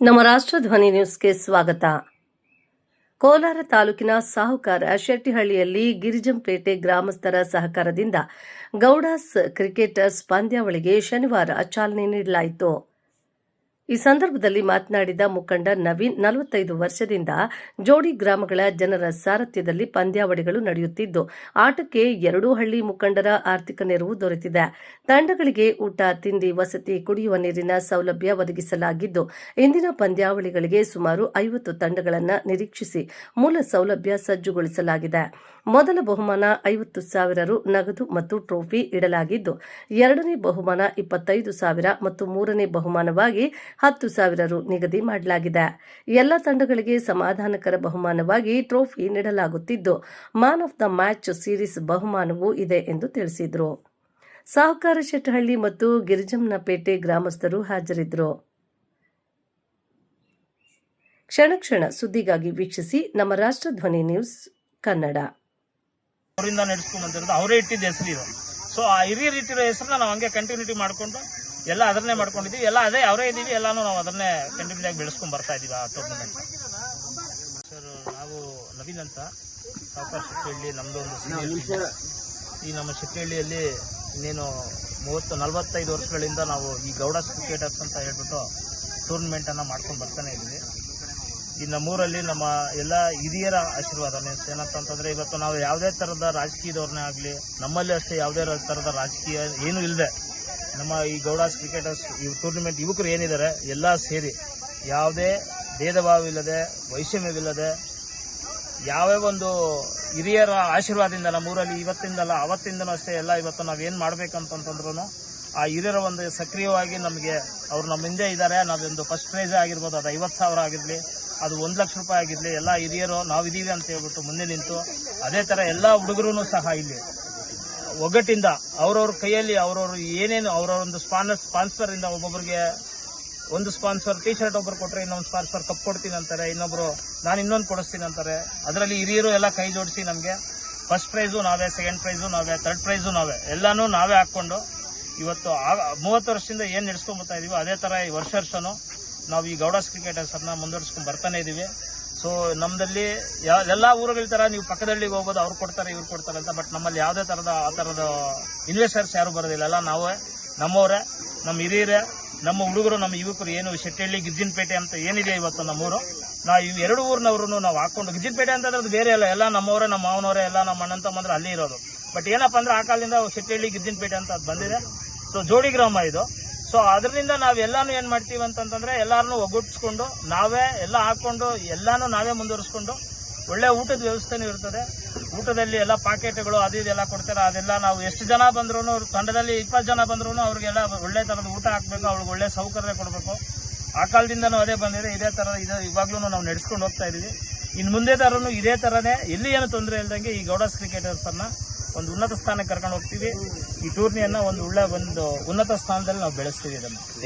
ನಮ್ಮ ರಾಷ್ಟ್ರಧ್ವನಿ ನ್ಯೂಸ್ಗೆ ಸ್ವಾಗತ. ಕೋಲಾರ ತಾಲೂಕಿನ ಸಾಹುಕಾರ ಶೆಟ್ಟಿಹಳ್ಳಿಯಲ್ಲಿ ಗಿರಿಜಂಪೇಟೆ ಗ್ರಾಮಸ್ಥರ ಸಹಕಾರದಿಂದ ಗೌಡಾಸ್ ಕ್ರಿಕೆಟರ್ಸ್ ಪಂದ್ಯಾವಳಿಗೆ ಶನಿವಾರ ಚಾಲನೆ ನೀಡಲಾಯಿತು. ಈ ಸಂದರ್ಭದಲ್ಲಿ ಮಾತನಾಡಿದ ಮುಖಂಡ ನವೀನ್, 45 ವರ್ಷದಿಂದ ಜೋಡಿ ಗ್ರಾಮಗಳ ಜನರ ಸಾರಥ್ಯದಲ್ಲಿ ಪಂದ್ಯಾವಳಿಗಳು ನಡೆಯುತ್ತಿದ್ದು, ಆಟಕ್ಕೆ ಎರಡೂ ಹಳ್ಳಿ ಮುಖಂಡರ ಆರ್ಥಿಕ ನೆರವು ದೊರೆತಿದೆ. ತಂಡಗಳಿಗೆ ಊಟ, ತಿಂಡಿ, ವಸತಿ, ಕುಡಿಯುವ ನೀರಿನ ಸೌಲಭ್ಯ ಒದಗಿಸಲಾಗಿದ್ದು, ಇಂದಿನ ಪಂದ್ಯಾವಳಿಗಳಿಗೆ ಸುಮಾರು 50 ತಂಡಗಳನ್ನು ನಿರೀಕ್ಷಿಸಿ ಮೂಲ ಸೌಲಭ್ಯ ಸಜ್ಜುಗೊಳಿಸಲಾಗಿದೆ. ಮೊದಲ ಬಹುಮಾನ 50,000 ರು ನಗದು ಮತ್ತು ಟ್ರೋಫಿ ಇಡಲಾಗಿದ್ದು, ಎರಡನೇ ಬಹುಮಾನ 25,000 ಮತ್ತು ಮೂರನೇ ಬಹುಮಾನವಾಗಿ 10,000 ರು ನಿಗದಿ ಮಾಡಲಾಗಿದೆ. ಎಲ್ಲ ತಂಡಗಳಿಗೆ ಸಮಾಧಾನಕರ ಬಹುಮಾನವಾಗಿ ಟ್ರೋಫಿ ನೀಡಲಾಗುತ್ತಿದ್ದು, man of the match series ಬಹುಮಾನವೂ ಇದೆ ಎಂದು ತಿಳಿಸಿದರು. ಸಾಹುಕಾರ ಶೆಟ್ಟಹಳ್ಳಿ ಮತ್ತು ಗಿರಿಜಂಪೇಟೆ ಗ್ರಾಮಸ್ಥರು ಹಾಜರಿದ್ದರು. ಕ್ಷಣ ಸುದ್ದಿಗಾಗಿ ವೀಕ್ಷಿಸಿ ನಮ್ಮ ರಾಷ್ಟ್ರಧ್ವನಿ ನ್ಯೂಸ್ ಕನ್ನಡ. ಅವರಿಂದ ನಡೆಸ್ಕೊಂಡ್ ಬಂದಿರೋದು, ಅವರೇ ಇಟ್ಟಿದ್ದ ಹೆಸರು ಇದು. ಸೊ ಆ ಹಿರಿಯರು ಇಟ್ಟಿರೋ ಹೆಸರನ್ನ ನಾವು ಹಂಗೆ ಕಂಟಿನ್ಯೂಟಿ ಮಾಡ್ಕೊಂಡು ಎಲ್ಲ ಅದನ್ನೇ ಮಾಡ್ಕೊಂಡಿದೀವಿ. ಎಲ್ಲ ಅದೇ ಅವರೇ ಇದೀವಿ, ಎಲ್ಲಾನು ನಾವು ಅದನ್ನೇ ಕಂಟಿನ್ಯೂ ಆಗಿ ಬೆಳೆಸ್ಕೊಂಡ್ ಬರ್ತಾ ಇದೀವಿ ಆ ಟೂರ್ನಮೆಂಟ್. ಸರ್, ನಾವು ನವೀನ್ ಅಂತ, ಸಾಹುಕಾರ ಶೆಟ್ಟಿಹಳ್ಳಿ, ನಮ್ದು ಒಂದು ಸೀನಿಯರ್. ಈ ನಮ್ಮ ಶೆಟ್ಟಿಹಳ್ಳಿಯಲ್ಲಿ ಇನ್ನೇನು 45 ವರ್ಷಗಳಿಂದ ನಾವು ಈ ಗೌಡಾಸ್ ಕ್ರಿಕೆಟರ್ಸ್ ಅಂತ ಹೇಳ್ಬಿಟ್ಟು ಟೂರ್ನಮೆಂಟ್ ಅನ್ನ ಮಾಡ್ಕೊಂಡು ಬರ್ತಾನೆ ಇದೀವಿ. ಈ ನಮ್ಮೂರಲ್ಲಿ ನಮ್ಮ ಎಲ್ಲ ಹಿರಿಯರ ಆಶೀರ್ವಾದ ಮೀನ್ಸ್ ಏನಂತಂದ್ರೆ, ಇವತ್ತು ನಾವು ಯಾವುದೇ ತರದ ರಾಜಕೀಯದವ್ರನ್ನೇ ಆಗಲಿ, ನಮ್ಮಲ್ಲಿ ಅಷ್ಟೇ ಯಾವುದೇ ತರದ ರಾಜಕೀಯ ಏನು ಇಲ್ಲದೆ ನಮ್ಮ ಈ ಗೌಡಾಸ್ ಕ್ರಿಕೆಟರ್ಸ್ ಈ ಟೂರ್ನಮೆಂಟ್ ಯುವಕರು ಏನಿದ್ದಾರೆ ಎಲ್ಲ ಸೇರಿ ಯಾವುದೇ ಭೇದ ಭಾವವಿಲ್ಲದೆ, ವೈಷಮ್ಯವಿಲ್ಲದೆ, ಯಾವ್ಯಾವ ಒಂದು ಹಿರಿಯರ ಆಶೀರ್ವಾದದಿಂದ ನಮ್ಮೂರಲ್ಲಿ ಇವತ್ತಿಂದಲ್ಲ ಅವತ್ತಿಂದನೂ ಅಷ್ಟೇ ಎಲ್ಲ ಇವತ್ತು ನಾವೇನು ಮಾಡ್ಬೇಕಂತಂದ್ರೂ ಆ ಹಿರಿಯರ ಒಂದು ಸಕ್ರಿಯವಾಗಿ ನಮಗೆ ಅವ್ರು ನಮ್ಮ ಹಿಂದೆ ಇದ್ದಾರೆ. ನಾವೊಂದು ಫಸ್ಟ್ ಪ್ರೈಸ್ ಆಗಿರ್ಬೋದು, ಅದು 50,000 ಆಗಿರಲಿ, ಅದು 1 ಲಕ್ಷ ರೂಪಾಯಿ ಆಗಿರಲಿ, ಎಲ್ಲ ಹಿರಿಯರು ನಾವಿದ್ದೀವಿ ಅಂತ ಹೇಳ್ಬಿಟ್ಟು ಮುಂದೆ ನಿಂತು, ಅದೇ ಥರ ಎಲ್ಲ ಹುಡುಗರು ಸಹ ಇಲ್ಲಿ ಒಗ್ಗಟ್ಟಿಂದ ಅವ್ರವ್ರ ಕೈಯಲ್ಲಿ ಅವ್ರವ್ರು ಏನೇನು ಅವ್ರವ್ರೊಂದು ಸ್ಪಾನ್ಸರ್ ಇಂದ ಒಬ್ಬೊಬ್ಬರಿಗೆ ಒಂದು ಸ್ಪಾನ್ಸರ್ ಟೀ ಶರ್ಟ್ ಒಬ್ಬರು ಕೊಟ್ಟರೆ ಇನ್ನೊಂದು ಸ್ಪಾನ್ಸರ್ ಕಪ್ ಕೊಡ್ತೀನಿ ಅಂತಾರೆ, ಇನ್ನೊಬ್ರು ನಾನು ಇನ್ನೊಂದು ಕೊಡಿಸ್ತೀನಿ ಅಂತಾರೆ. ಅದರಲ್ಲಿ ಹಿರಿಯರು ಎಲ್ಲ ಕೈ ಜೋಡಿಸಿ ನಮಗೆ ಫಸ್ಟ್ ಪ್ರೈಸು ನಾವೇ, ಸೆಕೆಂಡ್ ಪ್ರೈಸು ನಾವೇ, ಥರ್ಡ್ ಪ್ರೈಸು ನಾವೇ, ಎಲ್ಲಾನು ನಾವೇ ಹಾಕೊಂಡು ಇವತ್ತು 30 ವರ್ಷದಿಂದ ಏನು ನಡೆಸ್ಕೊಂಡ್ ಬರ್ತಾ ಇದೀವಿ ಅದೇ ತರ ಈ ವರ್ಷನೂ ನಾವು ಈ ಗೌಡಾಸ್ ಕ್ರಿಕೆಟರ್ಸ್ ಅನ್ನ ಮುಂದುವರಿಸ್ಕೊಂಡು ಬರ್ತಾನೆ ಇದೀವಿ. ಸೊ ನಮ್ಮದಲ್ಲಿ ಎಲ್ಲಾ ಊರುಗಳ ತರ ನೀವು ಪಕ್ಕದಲ್ಲಿ ಹೋಗ್ಬೋದು, ಅವ್ರು ಕೊಡ್ತಾರೆ ಇವ್ರು ಕೊಡ್ತಾರೆ ಅಂತ, ಬಟ್ ನಮ್ಮಲ್ಲಿ ಯಾವುದೇ ಆ ತರದ ಇನ್ವೆಸ್ಟರ್ಸ್ ಯಾರು ಬರೋದಿಲ್ಲ. ಎಲ್ಲ ನಾವೇ, ನಮ್ಮವರೇ, ನಮ್ಮ ಹಿರಿಯರೇ, ನಮ್ಮ ಹುಡುಗರು, ನಮ್ಮ ಯುವಕರು ಏನು ಶೆಟ್ಟಿಹಳ್ಳಿ ಗಿರಿಜಂಪೇಟೆ ಅಂತ ಏನಿದೆ ಇವತ್ತು ನಮ್ಮೂರು, ನಾವು ಇವು 2 ಊರಿನವರು ನಾವು ಹಾಕೊಂಡು, ಗಿರಿಜಂಪೇಟೆ ಅಂತಂದ್ರೆ ಬೇರೆ ಅಲ್ಲ, ಎಲ್ಲ ನಮ್ಮವರೇ, ನಮ್ಮ ಮಾವನವರೇ, ಎಲ್ಲ ನಮ್ಮ ಅಣ್ಣ ತಮ್ಮಂದ್ರೆ ಅಲ್ಲಿ ಇರೋದು. ಬಟ್ ಏನಪ್ಪಾ ಅಂದ್ರೆ ಆ ಕಾಲದಿಂದ ಶೆಟ್ಟಿಹಳ್ಳಿ ಗಿರಿಜಂಪೇಟೆ ಅಂತ ಅದು ಬಂದಿದೆ. ಸೊ ಜೋಡಿ ಗ್ರಾಮ ಇದು. ಸೊ ಅದರಿಂದ ನಾವೆಲ್ಲಾನು ಏನ್ ಮಾಡ್ತೀವಿ ಅಂತಂದ್ರೆ ಎಲ್ಲಾರನ್ನು ಒಗ್ಗೂಡಿಸ್ಕೊಂಡು ನಾವೇ ಎಲ್ಲ ಹಾಕೊಂಡು ಎಲ್ಲಾನು ನಾವೇ ಮುಂದುವರಿಸ್ಕೊಂಡು ಒಳ್ಳೆ ಊಟದ ವ್ಯವಸ್ಥೆನೂ ಇರ್ತದೆ. ಊಟದಲ್ಲಿ ಎಲ್ಲ ಪಾಕೆಟ್ಗಳು ಅದು ಇದೆಲ್ಲ ಕೊಡ್ತಾರೆ. ಅದೆಲ್ಲ ನಾವು ಎಷ್ಟು ಜನ ಬಂದ್ರು, ತಂಡದಲ್ಲಿ 20 ಜನ ಬಂದ್ರು ಅವ್ರಿಗೆಲ್ಲ ಒಳ್ಳೆ ತರದ ಊಟ ಹಾಕ್ಬೇಕು, ಅವ್ರಿಗೆ ಒಳ್ಳೆ ಸೌಕರ್ಯ ಕೊಡಬೇಕು. ಆ ಕಾಲದಿಂದನೂ ಅದೇ ಬಂದಿದೆ, ಇದೇ ತರ ಇವಾಗ್ಲೂ ನಾವು ನಡೆಸ್ಕೊಂಡು ಹೋಗ್ತಾ ಇದೀವಿ. ಇನ್ನು ಮುಂದೆ ತರನು ಇದೇ ತರನೇ ಎಲ್ಲಿ ಏನು ತೊಂದರೆ ಇಲ್ದಂಗೆ ಈ ಗೌಡಾಸ್ ಕ್ರಿಕೆಟರ್ಸ್ ಅನ್ನ ಒಂದು ಉನ್ನತ ಸ್ಥಾನಕ್ಕೆ ಕರ್ಕೊಂಡು ಹೋಗ್ತೀವಿ. ಈ ಟೂರ್ನಿಯನ್ನ ಒಂದು ಒಳ್ಳೆ ಉನ್ನತ ಸ್ಥಾನದಲ್ಲಿ ನಾವು ಬೆಳೆಸ್ತೀವಿ ಇದನ್ನು.